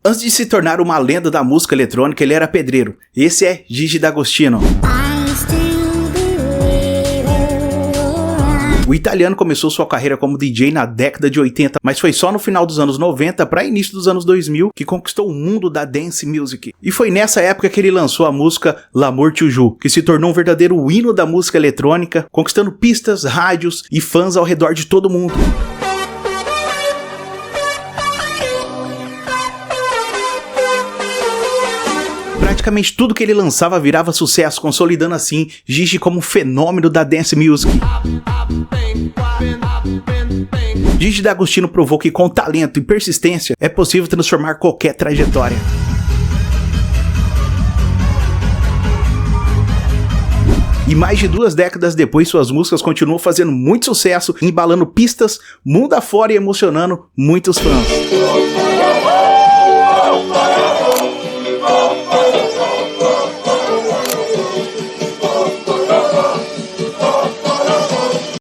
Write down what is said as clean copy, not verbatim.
Antes de se tornar uma lenda da música eletrônica, ele era pedreiro. Esse é Gigi D'Agostino. O italiano começou sua carreira como DJ na década de 80, mas foi só no final dos anos 90 para início dos anos 2000 que conquistou o mundo da dance music. E foi nessa época que ele lançou a música L'amour toujours, que se tornou um verdadeiro hino da música eletrônica, conquistando pistas, rádios e fãs ao redor de todo mundo. Praticamente tudo que ele lançava virava sucesso, consolidando assim Gigi como um fenômeno da dance music. Gigi D'Agostino provou que com talento e persistência é possível transformar qualquer trajetória. E mais de 2 décadas depois, suas músicas continuam fazendo muito sucesso, embalando pistas, mundo afora e emocionando muitos fãs.